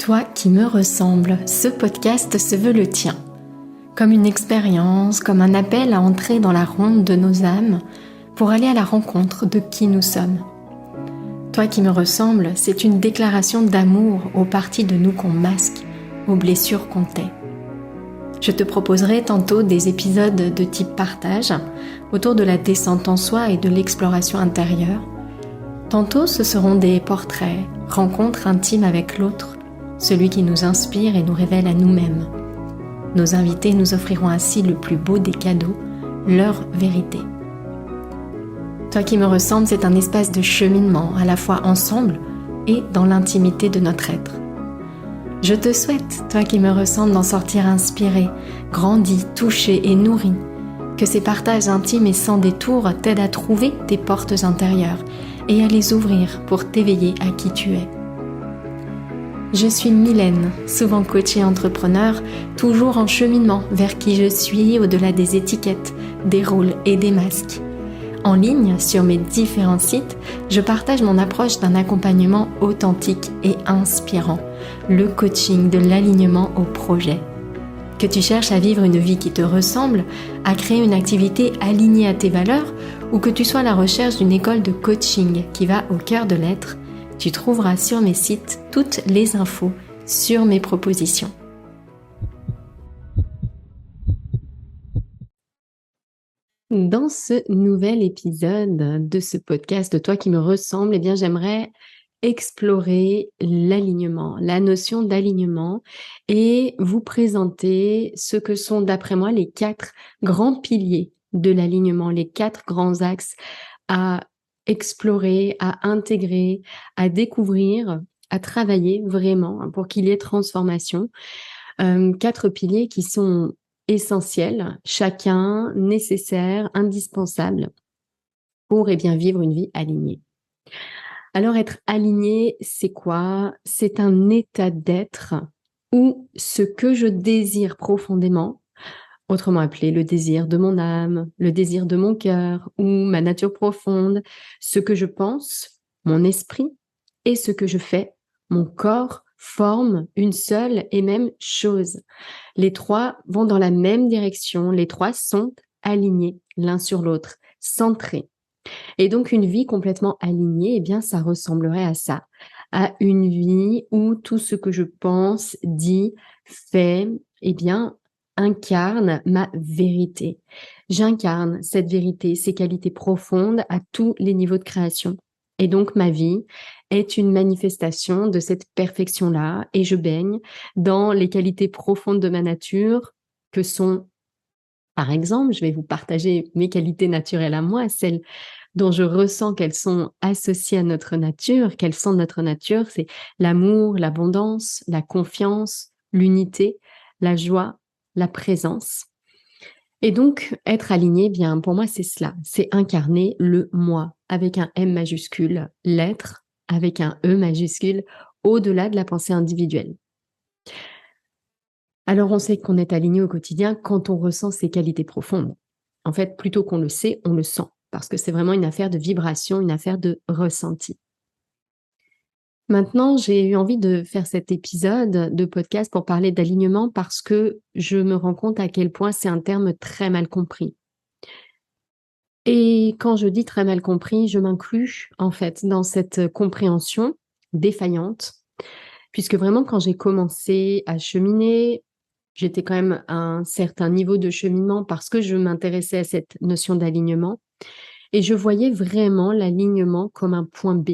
Toi qui me ressembles, ce podcast se veut le tien. Comme une expérience, comme un appel à entrer dans la ronde de nos âmes pour aller à la rencontre de qui nous sommes. Toi qui me ressembles, c'est une déclaration d'amour aux parties de nous qu'on masque, aux blessures qu'on tait. Je te proposerai tantôt des épisodes de type partage autour de la descente en soi et de l'exploration intérieure. Tantôt ce seront des portraits, rencontres intimes avec l'autre, celui qui nous inspire et nous révèle à nous-mêmes. Nos invités nous offriront ainsi le plus beau des cadeaux, leur vérité. Toi qui me ressembles, c'est un espace de cheminement, à la fois ensemble et dans l'intimité de notre être. Je te souhaite, toi qui me ressembles, d'en sortir inspiré, grandi, touché et nourri, que ces partages intimes et sans détour t'aident à trouver tes portes intérieures et à les ouvrir pour t'éveiller à qui tu es. Je suis Mylène, souvent coach et entrepreneur, toujours en cheminement vers qui je suis au-delà des étiquettes, des rôles et des masques. En ligne, sur mes différents sites, je partage mon approche d'un accompagnement authentique et inspirant, le coaching de l'alignement au projet. Que tu cherches à vivre une vie qui te ressemble, à créer une activité alignée à tes valeurs, ou que tu sois à la recherche d'une école de coaching qui va au cœur de l'être, tu trouveras sur mes sites toutes les infos sur mes propositions. Dans ce nouvel épisode de ce podcast de Toi qui me ressemble, j'aimerais explorer l'alignement, la notion d'alignement et vous présenter ce que sont d'après moi les 4 grands piliers de l'alignement, les 4 grands axes à explorer, à intégrer, à découvrir, à travailler vraiment pour qu'il y ait transformation. 4 piliers qui sont essentiels, chacun nécessaire, indispensable pour vivre une vie alignée. Alors être aligné, c'est quoi? C'est un état d'être où ce que je désire profondément, autrement appelé le désir de mon âme, le désir de mon cœur ou ma nature profonde, ce que je pense, mon esprit et ce que je fais, mon corps, forment une seule et même chose. Les 3 vont dans la même direction, les 3 sont alignés l'un sur l'autre, centrés. Et donc une vie complètement alignée, ça ressemblerait à ça, à une vie où tout ce que je pense, dis, fais, incarne ma vérité. J'incarne cette vérité, ces qualités profondes à tous les niveaux de création. Et donc ma vie est une manifestation de cette perfection-là et je baigne dans les qualités profondes de ma nature que sont, par exemple, je vais vous partager mes qualités naturelles à moi, celles dont je ressens qu'elles sont associées à notre nature, qu'elles sont de notre nature, c'est l'amour, l'abondance, la confiance, l'unité, la joie, la présence. Et donc, être aligné, pour moi, c'est cela, c'est incarner le moi avec un M majuscule, l'être avec un E majuscule, au-delà de la pensée individuelle. Alors, on sait qu'on est aligné au quotidien quand on ressent ses qualités profondes. En fait, plutôt qu'on le sait, on le sent, parce que c'est vraiment une affaire de vibration, une affaire de ressenti. Maintenant, j'ai eu envie de faire cet épisode de podcast pour parler d'alignement parce que je me rends compte à quel point c'est un terme très mal compris. Et quand je dis très mal compris, je m'inclus en fait dans cette compréhension défaillante, puisque vraiment quand j'ai commencé à cheminer, j'étais quand même à un certain niveau de cheminement parce que je m'intéressais à cette notion d'alignement et je voyais vraiment l'alignement comme un point B.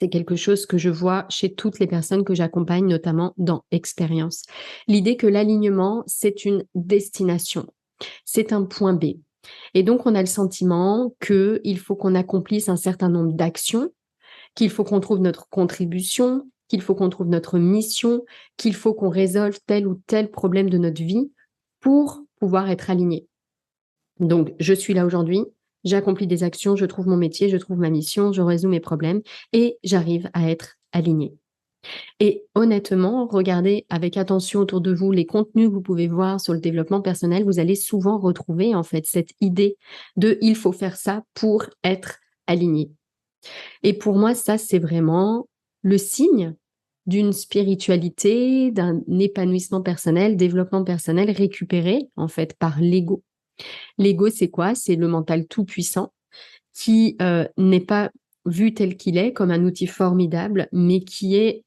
C'est quelque chose que je vois chez toutes les personnes que j'accompagne, notamment dans Expérience. L'idée que l'alignement, c'est une destination, c'est un point B. Et donc, on a le sentiment qu'il faut qu'on accomplisse un certain nombre d'actions, qu'il faut qu'on trouve notre contribution, qu'il faut qu'on trouve notre mission, qu'il faut qu'on résolve tel ou tel problème de notre vie pour pouvoir être aligné. Donc, je suis là aujourd'hui, j'accomplis des actions, je trouve mon métier, je trouve ma mission, je résous mes problèmes et j'arrive à être alignée. Et honnêtement, regardez avec attention autour de vous les contenus que vous pouvez voir sur le développement personnel, vous allez souvent retrouver en fait cette idée de il faut faire ça pour être aligné. Et pour moi, ça, c'est vraiment le signe d'une spiritualité, d'un épanouissement personnel, développement personnel récupéré en fait par l'ego. L'ego, c'est quoi? C'est le mental tout puissant qui n'est pas vu tel qu'il est comme un outil formidable, mais qui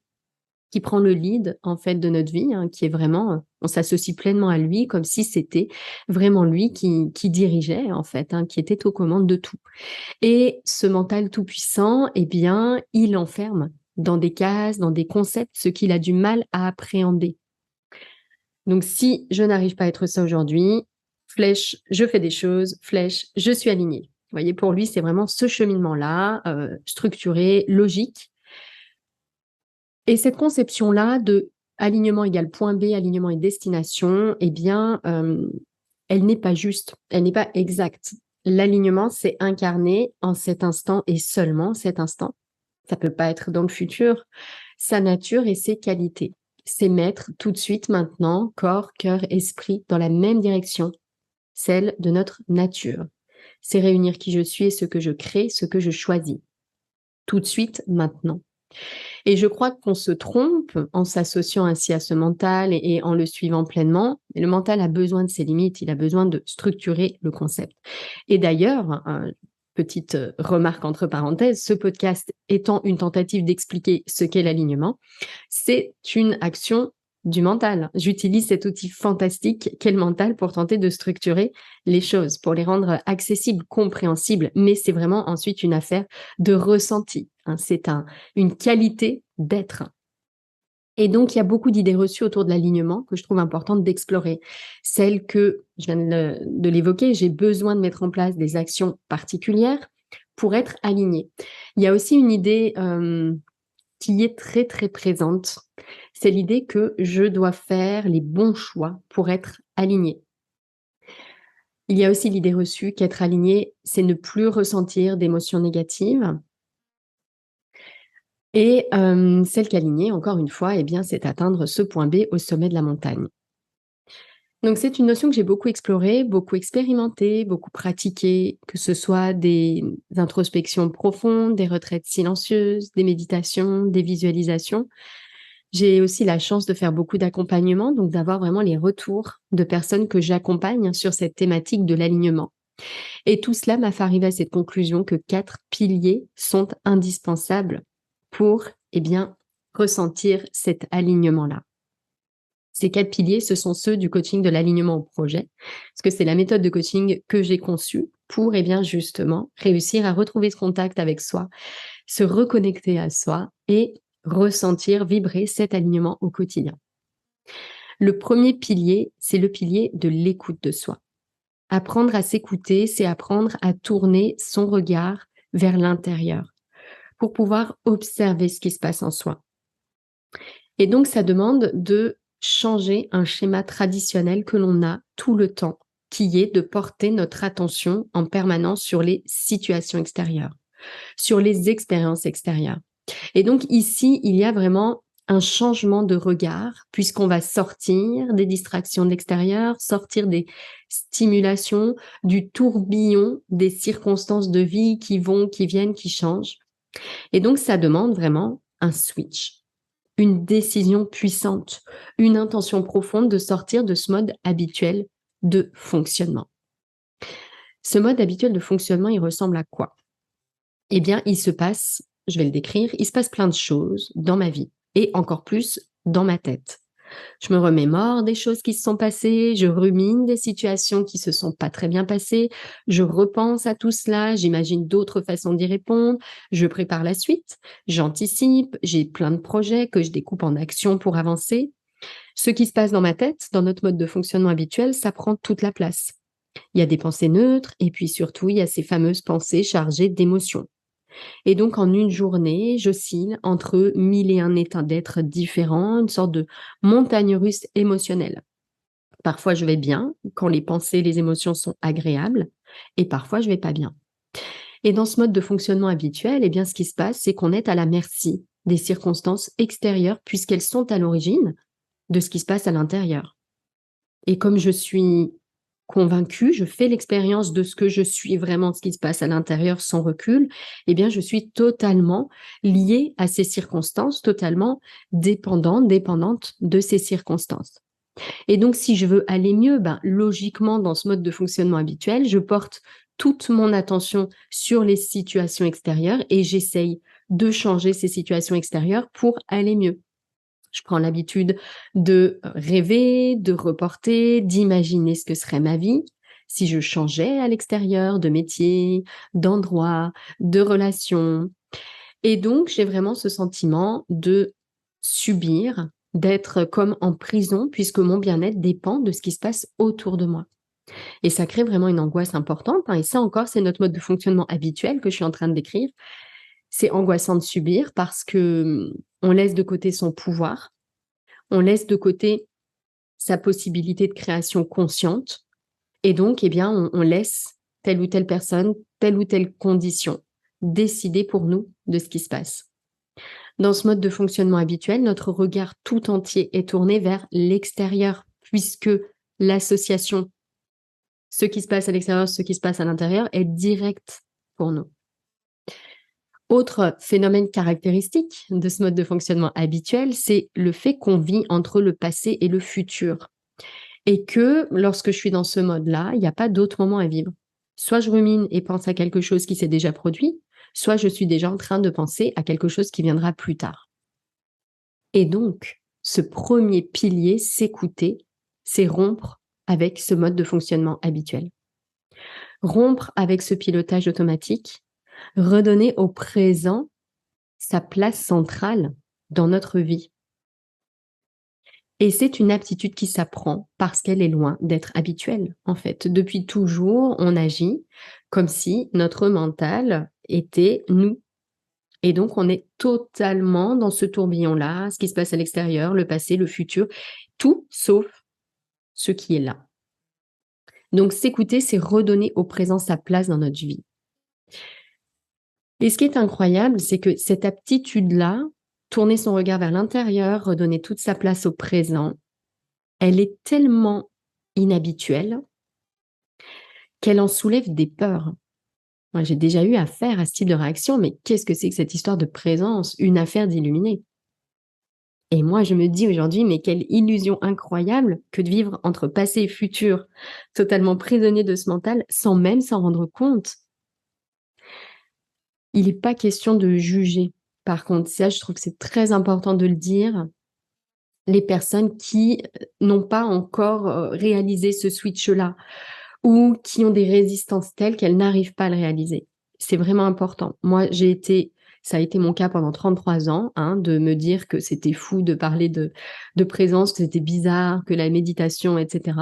prend le lead en fait de notre vie, qui est vraiment, on s'associe pleinement à lui comme si c'était vraiment lui qui dirigeait en fait, qui était aux commandes de tout. Et ce mental tout puissant, eh bien, il enferme dans des cases, dans des concepts, ce qu'il a du mal à appréhender. Donc, si je n'arrive pas à être ça aujourd'hui, flèche, je fais des choses, flèche, je suis alignée. Vous voyez, pour lui, c'est vraiment ce cheminement-là, structuré, logique. Et cette conception-là de alignement égale point B, alignement et destination, eh bien, elle n'est pas juste, elle n'est pas exacte. L'alignement, c'est incarné en cet instant et seulement cet instant. Ça peut pas être dans le futur. Sa nature et ses qualités. C'est mettre tout de suite, maintenant, corps, cœur, esprit dans la même direction, celle de notre nature. C'est réunir qui je suis et ce que je crée, ce que je choisis. Tout de suite, maintenant. Et je crois qu'on se trompe en s'associant ainsi à ce mental et en le suivant pleinement. Le mental a besoin de ses limites, il a besoin de structurer le concept. Et d'ailleurs, petite remarque entre parenthèses, ce podcast étant une tentative d'expliquer ce qu'est l'alignement, c'est une action du mental. J'utilise cet outil fantastique qu'est le mental pour tenter de structurer les choses, pour les rendre accessibles, compréhensibles, mais c'est vraiment ensuite une affaire de ressenti. C'est une qualité d'être. Et donc, il y a beaucoup d'idées reçues autour de l'alignement que je trouve importante d'explorer. Celle que, je viens de l'évoquer, j'ai besoin de mettre en place des actions particulières pour être aligné. Il y a aussi une idée qui est très, très présente. C'est l'idée que je dois faire les bons choix pour être aligné. Il y a aussi l'idée reçue qu'être aligné, c'est ne plus ressentir d'émotions négatives. Et celle qu'aligner, encore une fois, eh bien, c'est atteindre ce point B au sommet de la montagne. Donc, c'est une notion que j'ai beaucoup explorée, beaucoup expérimentée, beaucoup pratiquée, que ce soit des introspections profondes, des retraites silencieuses, des méditations, des visualisations. J'ai aussi la chance de faire beaucoup d'accompagnement, donc d'avoir vraiment les retours de personnes que j'accompagne sur cette thématique de l'alignement. Et tout cela m'a fait arriver à cette conclusion que 4 piliers sont indispensables pour, eh bien, ressentir cet alignement-là. Ces 4 piliers, ce sont ceux du coaching de l'alignement au projet, parce que c'est la méthode de coaching que j'ai conçue pour, eh bien, justement, réussir à retrouver ce contact avec soi, se reconnecter à soi et ressentir, vibrer cet alignement au quotidien. Le premier pilier, c'est le pilier de l'écoute de soi. Apprendre à s'écouter, c'est apprendre à tourner son regard vers l'intérieur pour pouvoir observer ce qui se passe en soi. Et donc, ça demande de changer un schéma traditionnel que l'on a tout le temps, qui est de porter notre attention en permanence sur les situations extérieures, sur les expériences extérieures. Et donc ici, il y a vraiment un changement de regard, puisqu'on va sortir des distractions de l'extérieur, sortir des stimulations, du tourbillon des circonstances de vie qui vont, qui viennent, qui changent. Et donc, ça demande vraiment un switch, une décision puissante, une intention profonde de sortir de ce mode habituel de fonctionnement. Ce mode habituel de fonctionnement, il ressemble à quoi? Eh bien, il se passe, je vais le décrire, il se passe plein de choses dans ma vie et encore plus dans ma tête. Je me remémore des choses qui se sont passées, je rumine des situations qui se sont pas très bien passées, je repense à tout cela, j'imagine d'autres façons d'y répondre, je prépare la suite, j'anticipe, j'ai plein de projets que je découpe en actions pour avancer. Ce qui se passe dans ma tête, dans notre mode de fonctionnement habituel, ça prend toute la place. Il y a des pensées neutres et puis surtout, il y a ces fameuses pensées chargées d'émotions. Et donc, en une journée, j'oscille entre 1001 états d'être différents, une sorte de montagne russe émotionnelle. Parfois, je vais bien, quand les pensées, les émotions sont agréables, et parfois, je vais pas bien. Et dans ce mode de fonctionnement habituel, eh bien, ce qui se passe, c'est qu'on est à la merci des circonstances extérieures, puisqu'elles sont à l'origine de ce qui se passe à l'intérieur. Et comme je suis convaincue, je fais l'expérience de ce que je suis vraiment, ce qui se passe à l'intérieur sans recul, eh bien, je suis totalement liée à ces circonstances, totalement dépendante de ces circonstances. Et donc, si je veux aller mieux, logiquement, dans ce mode de fonctionnement habituel, je porte toute mon attention sur les situations extérieures et j'essaye de changer ces situations extérieures pour aller mieux. Je prends l'habitude de rêver, de reporter, d'imaginer ce que serait ma vie si je changeais à l'extérieur de métier, d'endroit, de relation. Et donc, j'ai vraiment ce sentiment de subir, d'être comme en prison, puisque mon bien-être dépend de ce qui se passe autour de moi. Et ça crée vraiment une angoisse importante, hein, et ça encore, c'est notre mode de fonctionnement habituel que je suis en train de décrire. C'est angoissant de subir parce que on laisse de côté son pouvoir, on laisse de côté sa possibilité de création consciente, et donc, eh bien, on laisse telle ou telle personne, telle ou telle condition décider pour nous de ce qui se passe. Dans ce mode de fonctionnement habituel, notre regard tout entier est tourné vers l'extérieur, puisque l'association, ce qui se passe à l'extérieur, ce qui se passe à l'intérieur, est direct pour nous. Autre phénomène caractéristique de ce mode de fonctionnement habituel, c'est le fait qu'on vit entre le passé et le futur. Et que lorsque je suis dans ce mode-là, il n'y a pas d'autre moment à vivre. Soit je rumine et pense à quelque chose qui s'est déjà produit, soit je suis déjà en train de penser à quelque chose qui viendra plus tard. Et donc, ce premier pilier, s'écouter, c'est rompre avec ce mode de fonctionnement habituel. Rompre avec ce pilotage automatique, redonner au présent sa place centrale dans notre vie. Et c'est une aptitude qui s'apprend parce qu'elle est loin d'être habituelle, en fait. Depuis toujours, on agit comme si notre mental était nous. Et donc, on est totalement dans ce tourbillon-là, ce qui se passe à l'extérieur, le passé, le futur, tout sauf ce qui est là. Donc, s'écouter, c'est redonner au présent sa place dans notre vie. Et ce qui est incroyable, c'est que cette aptitude-là, tourner son regard vers l'intérieur, redonner toute sa place au présent, elle est tellement inhabituelle qu'elle en soulève des peurs. Moi, j'ai déjà eu affaire à ce type de réaction, mais qu'est-ce que c'est que cette histoire de présence, une affaire d'illuminé? Et moi, je me dis aujourd'hui, mais quelle illusion incroyable que de vivre entre passé et futur, totalement prisonnier de ce mental, sans même s'en rendre compte. Il n'est pas question de juger. Par contre, ça, je trouve que c'est très important de le dire. Les personnes qui n'ont pas encore réalisé ce switch-là ou qui ont des résistances telles qu'elles n'arrivent pas à le réaliser. C'est vraiment important. Moi, ça a été mon cas pendant 33 ans, hein, de me dire que c'était fou de parler de présence, que c'était bizarre, que la méditation, etc.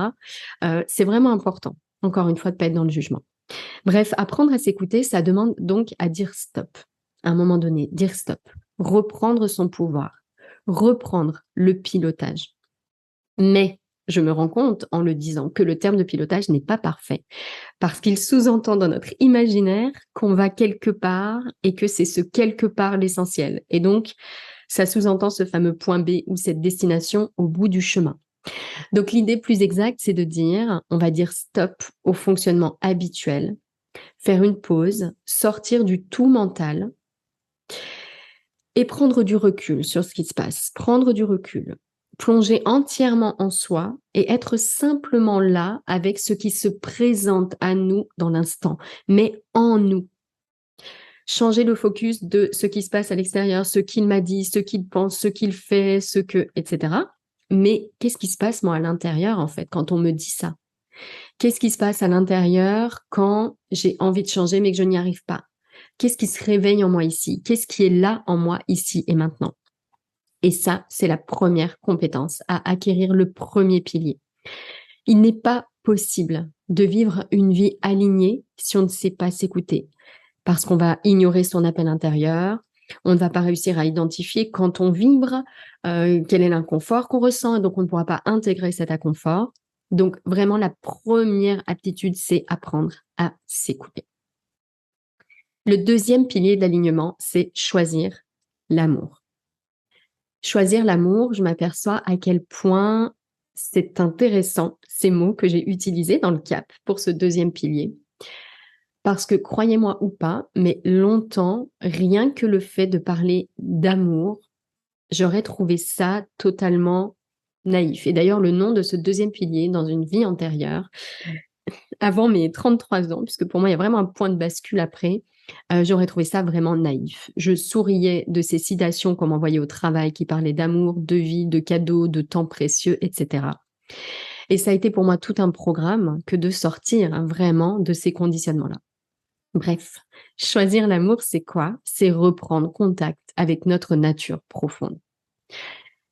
C'est vraiment important, encore une fois, de ne pas être dans le jugement. Bref, apprendre à s'écouter, ça demande donc à dire stop. À un moment donné, dire stop. Reprendre son pouvoir. Reprendre le pilotage. Mais je me rends compte en le disant que le terme de pilotage n'est pas parfait parce qu'il sous-entend dans notre imaginaire qu'on va quelque part et que c'est ce quelque part l'essentiel. Et donc, ça sous-entend ce fameux point B ou cette destination au bout du chemin. Donc, l'idée plus exacte, c'est de dire, on va dire stop au fonctionnement habituel, faire une pause, sortir du tout mental et prendre du recul sur ce qui se passe, prendre du recul. Plonger entièrement en soi et être simplement là avec ce qui se présente à nous dans l'instant, mais en nous. Changer le focus de ce qui se passe à l'extérieur, ce qu'il m'a dit, ce qu'il pense, ce qu'il fait, etc. Mais qu'est-ce qui se passe moi à l'intérieur en fait quand on me dit ça? Qu'est-ce qui se passe à l'intérieur quand j'ai envie de changer mais que je n'y arrive pas? Qu'est-ce qui se réveille en moi ici? Qu'est-ce qui est là en moi ici et maintenant? Et ça, c'est la première compétence à acquérir, le premier pilier. Il n'est pas possible de vivre une vie alignée si on ne sait pas s'écouter, parce qu'on va ignorer son appel intérieur, on ne va pas réussir à identifier quand on vibre, quel est l'inconfort qu'on ressent, et donc on ne pourra pas intégrer cet inconfort. Donc vraiment, la première aptitude, c'est apprendre à s'écouter. Le deuxième pilier d'alignement, c'est choisir l'amour. Choisir l'amour, je m'aperçois à quel point c'est intéressant, ces mots que j'ai utilisés dans le CAP pour ce deuxième pilier. Parce que croyez-moi ou pas, mais longtemps, rien que le fait de parler d'amour, j'aurais trouvé ça totalement naïf. Et d'ailleurs, le nom de ce deuxième pilier dans une vie antérieure, avant mes 33 ans, puisque pour moi, il y a vraiment un point de bascule après, j'aurais trouvé ça vraiment naïf. Je souriais de ces citations qu'on m'envoyait au travail qui parlaient d'amour, de vie, de cadeaux, de temps précieux, etc. Et ça a été pour moi tout un programme que de sortir vraiment de ces conditionnements-là. Bref, choisir l'amour, c'est quoi? C'est reprendre contact avec notre nature profonde.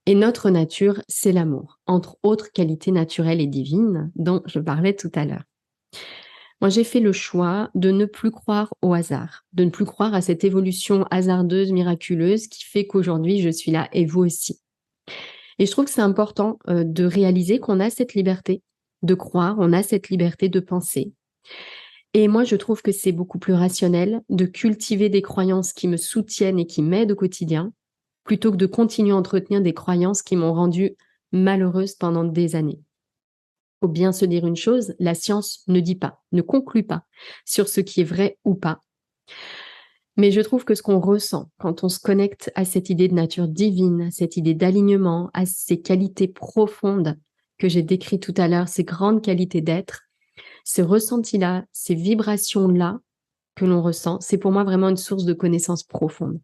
Et notre nature, c'est l'amour, entre autres qualités naturelles et divines dont je parlais tout à l'heure. Moi, j'ai fait le choix de ne plus croire au hasard, de ne plus croire à cette évolution hasardeuse, miraculeuse qui fait qu'aujourd'hui, je suis là et vous aussi. Et je trouve que c'est important de réaliser qu'on a cette liberté de croire, on a cette liberté de penser. Et moi, je trouve que c'est beaucoup plus rationnel de cultiver des croyances qui me soutiennent et qui m'aident au quotidien, plutôt que de continuer à entretenir des croyances qui m'ont rendue malheureuse pendant des années. Faut bien se dire une chose, la science ne dit pas, ne conclut pas sur ce qui est vrai ou pas. Mais je trouve que ce qu'on ressent quand on se connecte à cette idée de nature divine, à cette idée d'alignement, à ces qualités profondes que j'ai décrites tout à l'heure, ces grandes qualités d'être, ces ressentis-là, ces vibrations-là que l'on ressent, c'est pour moi vraiment une source de connaissances profondes,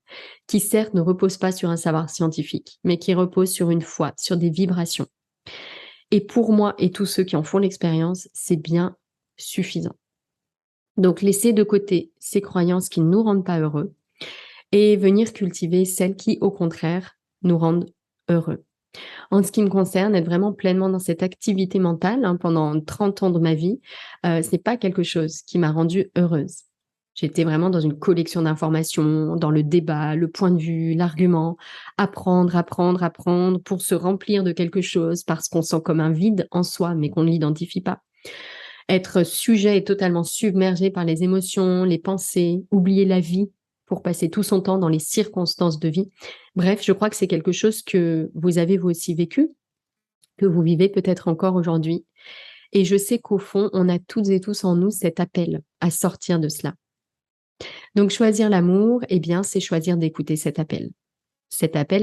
qui certes ne repose pas sur un savoir scientifique, mais qui repose sur une foi, sur des vibrations. Et pour moi et tous ceux qui en font l'expérience, c'est bien suffisant. Donc laisser de côté ces croyances qui ne nous rendent pas heureux et venir cultiver celles qui, au contraire, nous rendent heureux. En ce qui me concerne, être vraiment pleinement dans cette activité mentale pendant 30 ans de ma vie, c'est pas quelque chose qui m'a rendue heureuse. J'étais vraiment dans une collection d'informations, dans le débat, le point de vue, l'argument, apprendre, apprendre, apprendre pour se remplir de quelque chose parce qu'on sent comme un vide en soi, mais qu'on ne l'identifie pas. Être sujet et totalement submergé par les émotions, les pensées, oublier la vie pour passer tout son temps dans les circonstances de vie. Bref, je crois que c'est quelque chose que vous avez vous aussi vécu, que vous vivez peut-être encore aujourd'hui. Et je sais qu'au fond, on a toutes et tous en nous cet appel à sortir de cela. Donc choisir l'amour, eh bien, c'est choisir d'écouter cet appel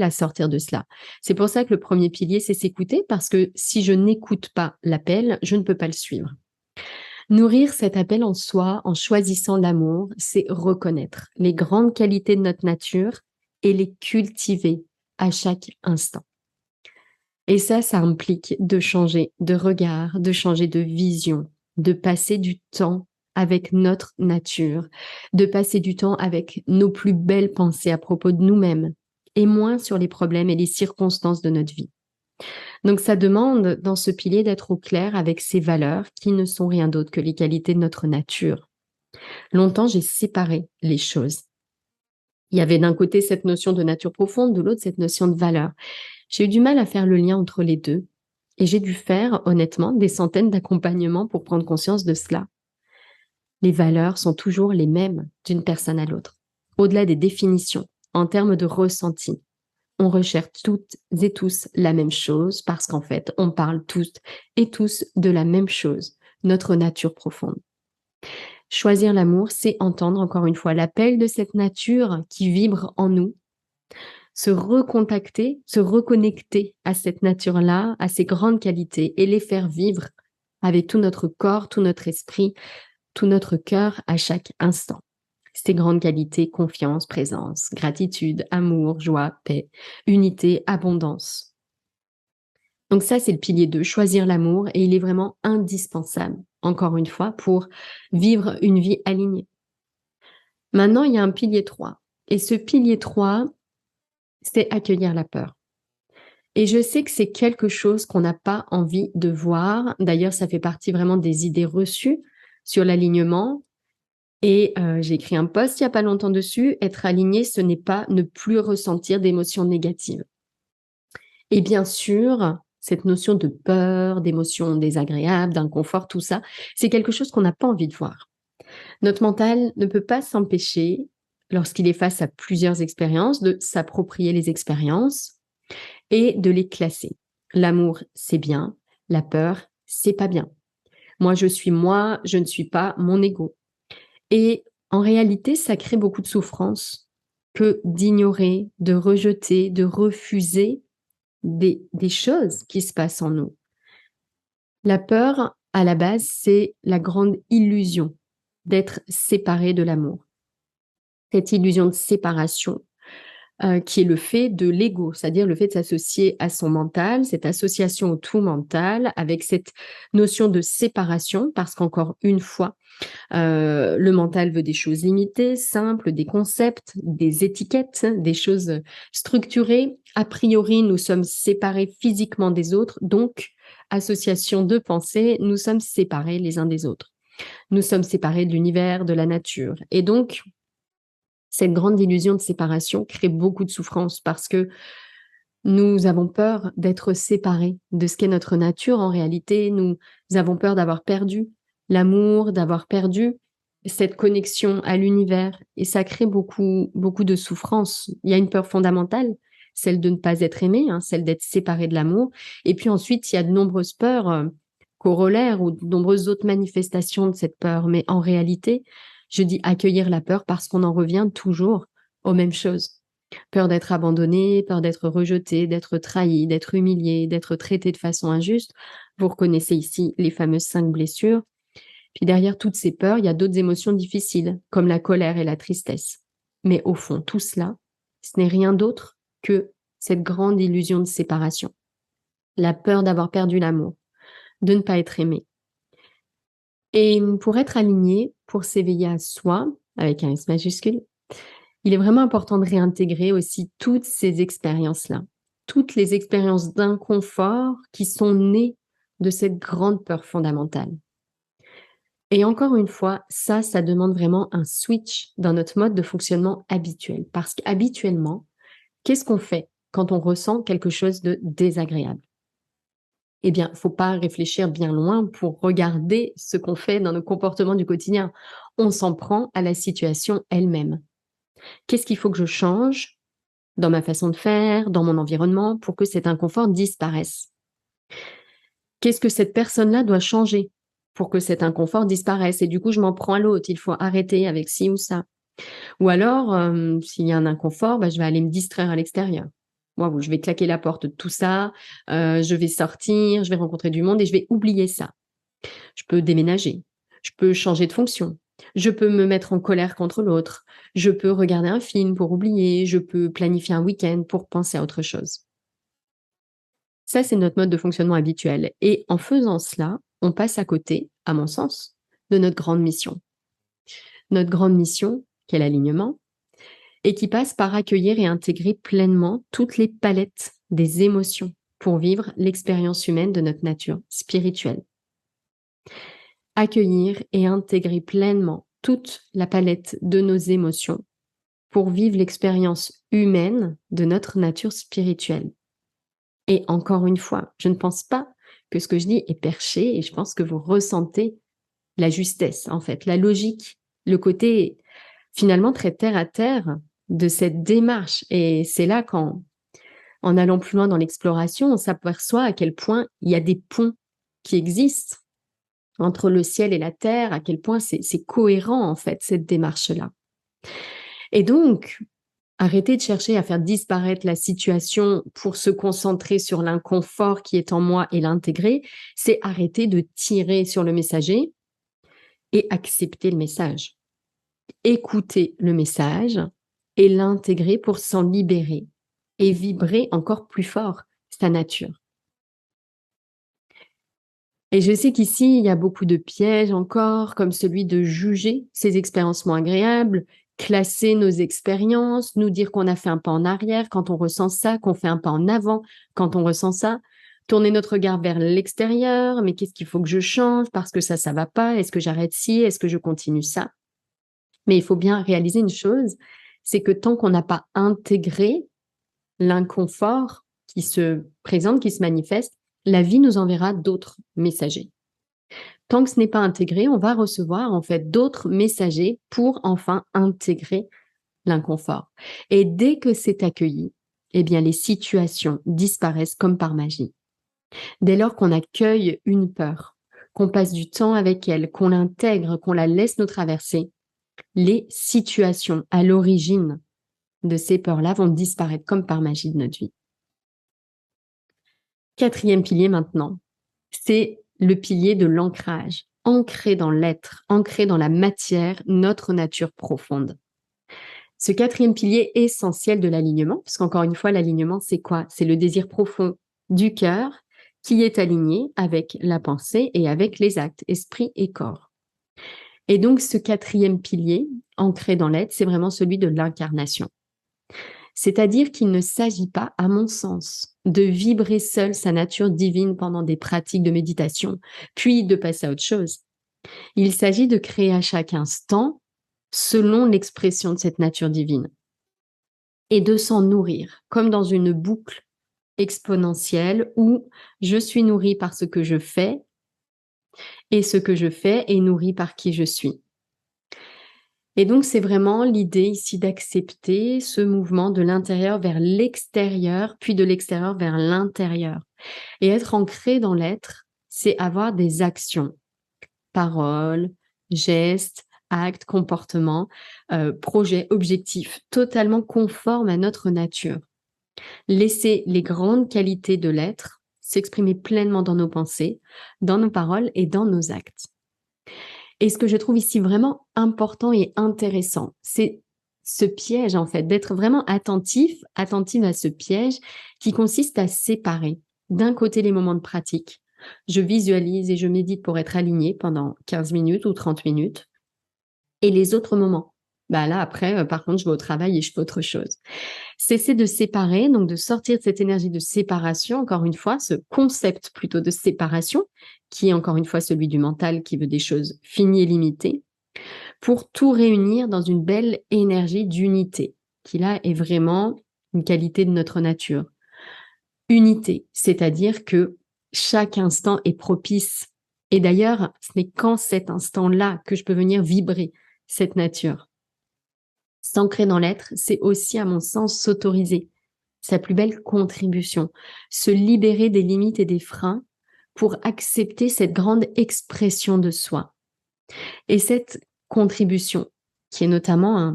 à sortir de cela. C'est pour ça que le premier pilier, c'est s'écouter, parce que si je n'écoute pas l'appel, je ne peux pas le suivre. Nourrir cet appel en soi, en choisissant l'amour, c'est reconnaître les grandes qualités de notre nature et les cultiver à chaque instant. Et ça implique de changer de regard, de changer de vision, de passer du temps avec notre nature, de passer du temps avec nos plus belles pensées à propos de nous-mêmes et moins sur les problèmes et les circonstances de notre vie. Donc ça demande dans ce pilier d'être au clair avec ces valeurs qui ne sont rien d'autre que les qualités de notre nature. Longtemps, j'ai séparé les choses. Il y avait d'un côté cette notion de nature profonde, de l'autre cette notion de valeur. J'ai eu du mal à faire le lien entre les deux et j'ai dû faire, honnêtement, des centaines d'accompagnements pour prendre conscience de cela. Les valeurs sont toujours les mêmes d'une personne à l'autre. Au-delà des définitions, en termes de ressenti, on recherche toutes et tous la même chose parce qu'en fait, on parle toutes et tous de la même chose, notre nature profonde. Choisir l'amour, c'est entendre encore une fois l'appel de cette nature qui vibre en nous, se recontacter, se reconnecter à cette nature-là, à ses grandes qualités et les faire vivre avec tout notre corps, tout notre esprit, tout notre cœur à chaque instant. Ces grandes qualités, confiance, présence, gratitude, amour, joie, paix, unité, abondance. Donc ça, c'est le pilier 2, choisir l'amour, et il est vraiment indispensable, encore une fois, pour vivre une vie alignée. Maintenant, il y a un pilier 3, et ce pilier 3, c'est accueillir la peur. Et je sais que c'est quelque chose qu'on n'a pas envie de voir. D'ailleurs, ça fait partie vraiment des idées reçues sur l'alignement. Et j'ai écrit un post il n'y a pas longtemps dessus. Être aligné, ce n'est pas ne plus ressentir d'émotions négatives. Et bien sûr, cette notion de peur, d'émotions désagréables, d'inconfort, tout ça, c'est quelque chose qu'on n'a pas envie de voir. Notre mental ne peut pas s'empêcher, lorsqu'il est face à plusieurs expériences, de s'approprier les expériences et de les classer. L'amour, c'est bien, La peur, c'est pas bien. Moi, je ne suis pas mon ego. Et en réalité, ça crée beaucoup de souffrance que d'ignorer, de rejeter, de refuser des choses qui se passent en nous. La peur, à la base, c'est la grande illusion d'être séparé de l'amour. Cette illusion de séparation qui est le fait de l'ego, c'est-à-dire le fait de s'associer à son mental, cette association au tout mental, avec cette notion de séparation, parce qu'encore une fois, le mental veut des choses limitées, simples, des concepts, des étiquettes, des choses structurées. A priori, nous sommes séparés physiquement des autres, donc, association de pensée, nous sommes séparés les uns des autres. Nous sommes séparés de l'univers, de la nature. Et donc, cette grande illusion de séparation crée beaucoup de souffrance parce que nous avons peur d'être séparés de ce qu'est notre nature. En réalité, nous avons peur d'avoir perdu l'amour, d'avoir perdu cette connexion à l'univers. Et ça crée beaucoup, beaucoup de souffrance. Il y a une peur fondamentale, celle de ne pas être aimé, celle d'être séparé de l'amour. Et puis ensuite, il y a de nombreuses peurs corollaires ou de nombreuses autres manifestations de cette peur. Mais en réalité, je dis accueillir la peur parce qu'on en revient toujours aux mêmes choses. Peur d'être abandonné, peur d'être rejeté, d'être trahi, d'être humilié, d'être traité de façon injuste. Vous reconnaissez ici les fameuses 5 blessures. Puis derrière toutes ces peurs, il y a d'autres émotions difficiles, comme la colère et la tristesse. Mais au fond, tout cela, ce n'est rien d'autre que cette grande illusion de séparation. La peur d'avoir perdu l'amour, de ne pas être aimé. Et pour être aligné, pour s'éveiller à soi, avec un S majuscule, il est vraiment important de réintégrer aussi toutes ces expériences-là, toutes les expériences d'inconfort qui sont nées de cette grande peur fondamentale. Et encore une fois, ça demande vraiment un switch dans notre mode de fonctionnement habituel. Parce qu'habituellement, qu'est-ce qu'on fait quand on ressent quelque chose de désagréable? Eh bien, il ne faut pas réfléchir bien loin pour regarder ce qu'on fait dans nos comportements du quotidien. On s'en prend à la situation elle-même. Qu'est-ce qu'il faut que je change dans ma façon de faire, dans mon environnement, pour que cet inconfort disparaisse? Qu'est-ce que cette personne-là doit changer pour que cet inconfort disparaisse? Et du coup, je m'en prends à l'autre. Il faut arrêter avec ci ou ça. Ou alors, s'il y a un inconfort, je vais aller me distraire à l'extérieur. Waouh, je vais claquer la porte de tout ça, je vais sortir, je vais rencontrer du monde et je vais oublier ça. Je peux déménager, je peux changer de fonction, je peux me mettre en colère contre l'autre, je peux regarder un film pour oublier, je peux planifier un week-end pour penser à autre chose. Ça, c'est notre mode de fonctionnement habituel. Et en faisant cela, on passe à côté, à mon sens, de notre grande mission. Notre grande mission, qui est l'alignement, et qui passe par accueillir et intégrer pleinement toutes les palettes des émotions pour vivre l'expérience humaine de notre nature spirituelle. Accueillir et intégrer pleinement toute la palette de nos émotions pour vivre l'expérience humaine de notre nature spirituelle. Et encore une fois, je ne pense pas que ce que je dis est perché et je pense que vous ressentez la justesse, en fait, la logique, le côté finalement très terre à terre de cette démarche. Et c'est là qu'en allant plus loin dans l'exploration, on s'aperçoit à quel point il y a des ponts qui existent entre le ciel et la terre, à quel point c'est cohérent, en fait, cette démarche-là. Et donc, arrêter de chercher à faire disparaître la situation pour se concentrer sur l'inconfort qui est en moi et l'intégrer, c'est arrêter de tirer sur le messager et accepter le message. Écouter le message et l'intégrer pour s'en libérer et vibrer encore plus fort sa nature. Et je sais qu'ici, il y a beaucoup de pièges encore, comme celui de juger ces expériences moins agréables, classer nos expériences, nous dire qu'on a fait un pas en arrière quand on ressent ça, qu'on fait un pas en avant quand on ressent ça, tourner notre regard vers l'extérieur, mais qu'est-ce qu'il faut que je change parce que ça va pas, est-ce que j'arrête ci, est-ce que je continue ça? Mais il faut bien réaliser une chose, c'est que tant qu'on n'a pas intégré l'inconfort qui se présente, qui se manifeste, la vie nous enverra d'autres messagers. Tant que ce n'est pas intégré, on va recevoir en fait d'autres messagers pour enfin intégrer l'inconfort. Et dès que c'est accueilli, eh bien les situations disparaissent comme par magie. Dès lors qu'on accueille une peur, qu'on passe du temps avec elle, qu'on l'intègre, qu'on la laisse nous traverser, les situations à l'origine de ces peurs-là vont disparaître comme par magie de notre vie. 4e pilier maintenant, c'est le pilier de l'ancrage, ancré dans l'être, ancré dans la matière, notre nature profonde. Ce 4e pilier essentiel de l'alignement, parce qu'encore une fois, l'alignement, c'est quoi? C'est le désir profond du cœur qui est aligné avec la pensée et avec les actes, esprit et corps. Et donc, ce 4e pilier, ancré dans l'être, c'est vraiment celui de l'incarnation. C'est-à-dire qu'il ne s'agit pas, à mon sens, de vibrer seul sa nature divine pendant des pratiques de méditation, puis de passer à autre chose. Il s'agit de créer à chaque instant selon l'expression de cette nature divine et de s'en nourrir, comme dans une boucle exponentielle où je suis nourrie par ce que je fais et ce que je fais est nourri par qui je suis. Et donc, c'est vraiment l'idée ici d'accepter ce mouvement de l'intérieur vers l'extérieur, puis de l'extérieur vers l'intérieur. Et être ancré dans l'être, c'est avoir des actions, paroles, gestes, actes, comportements, projets, objectifs, totalement conformes à notre nature. Laisser les grandes qualités de l'être s'exprimer pleinement dans nos pensées, dans nos paroles et dans nos actes. Et ce que je trouve ici vraiment important et intéressant, c'est ce piège en fait, d'être vraiment attentive à ce piège qui consiste à séparer d'un côté les moments de pratique. Je visualise et je médite pour être alignée pendant 15 minutes ou 30 minutes. Et les autres moments, là après, par contre, je vais au travail et je fais autre chose. Cesser de séparer, donc de sortir de cette énergie de séparation, encore une fois, ce concept plutôt de séparation, qui est encore une fois celui du mental qui veut des choses finies et limitées, pour tout réunir dans une belle énergie d'unité, qui là est vraiment une qualité de notre nature. Unité, c'est-à-dire que chaque instant est propice. Et d'ailleurs, ce n'est qu'en cet instant-là que je peux venir vibrer cette nature. S'ancrer dans l'être, c'est aussi, à mon sens, s'autoriser sa plus belle contribution, se libérer des limites et des freins pour accepter cette grande expression de soi. Et cette contribution, qui est notamment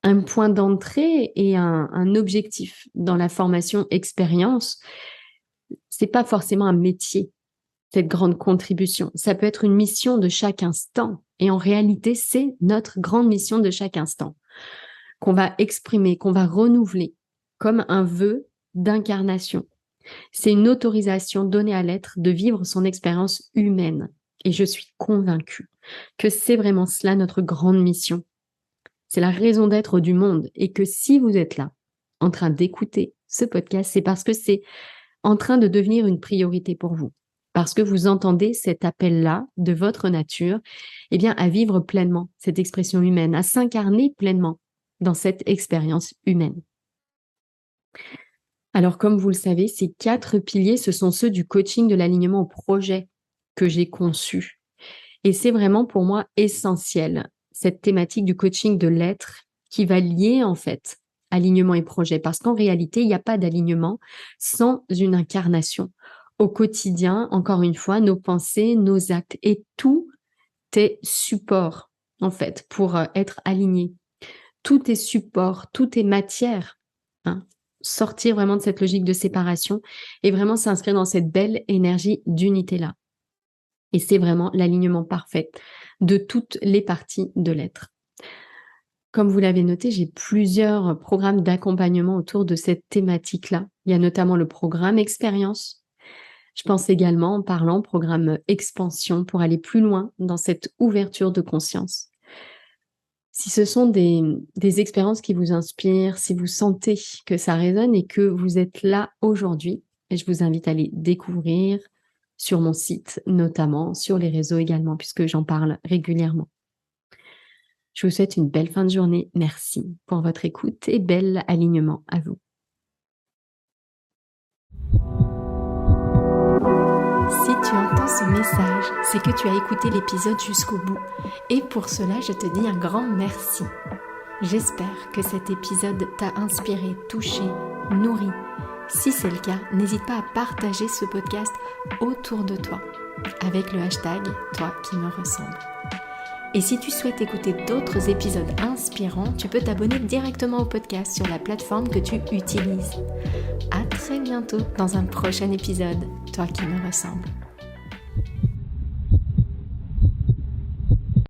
un point d'entrée et un objectif dans la formation expérience, c'est pas forcément un métier, cette grande contribution. Ça peut être une mission de chaque instant. Et en réalité, c'est notre grande mission de chaque instant qu'on va exprimer, qu'on va renouveler comme un vœu d'incarnation. C'est une autorisation donnée à l'être de vivre son expérience humaine. Et je suis convaincue que c'est vraiment cela notre grande mission. C'est la raison d'être du monde. Et que si vous êtes là, en train d'écouter ce podcast, c'est parce que c'est en train de devenir une priorité pour vous. Parce que vous entendez cet appel-là de votre nature, à vivre pleinement cette expression humaine, à s'incarner pleinement dans cette expérience humaine. Alors, comme vous le savez, ces 4 piliers, ce sont ceux du coaching de l'alignement au projet que j'ai conçu. Et c'est vraiment pour moi essentiel, cette thématique du coaching de l'être qui va lier en fait alignement et projet. Parce qu'en réalité, il n'y a pas d'alignement sans une incarnation. Au quotidien, encore une fois, nos pensées, nos actes et tout est support en fait pour être aligné. Tout est support, tout est matière. Sortir vraiment de cette logique de séparation et vraiment s'inscrire dans cette belle énergie d'unité-là. Et c'est vraiment l'alignement parfait de toutes les parties de l'être. Comme vous l'avez noté, j'ai plusieurs programmes d'accompagnement autour de cette thématique-là. Il y a notamment le programme Expérience. Je pense également, en parlant, programme Expansion pour aller plus loin dans cette ouverture de conscience. Si ce sont des expériences qui vous inspirent, si vous sentez que ça résonne et que vous êtes là aujourd'hui, je vous invite à les découvrir sur mon site, notamment sur les réseaux également, puisque j'en parle régulièrement. Je vous souhaite une belle fin de journée. Merci pour votre écoute et bel alignement à vous. Si tu entends ce message, c'est que tu as écouté l'épisode jusqu'au bout. Et pour cela, je te dis un grand merci. J'espère que cet épisode t'a inspiré, touché, nourri Si c'est le cas, n'hésite pas à partager ce podcast autour de toi avec le hashtag Toi qui me ressemble. Et si tu souhaites écouter d'autres épisodes inspirants, tu peux t'abonner directement au podcast sur la plateforme que tu utilises. À très bientôt dans un prochain épisode, Toi qui me ressemble.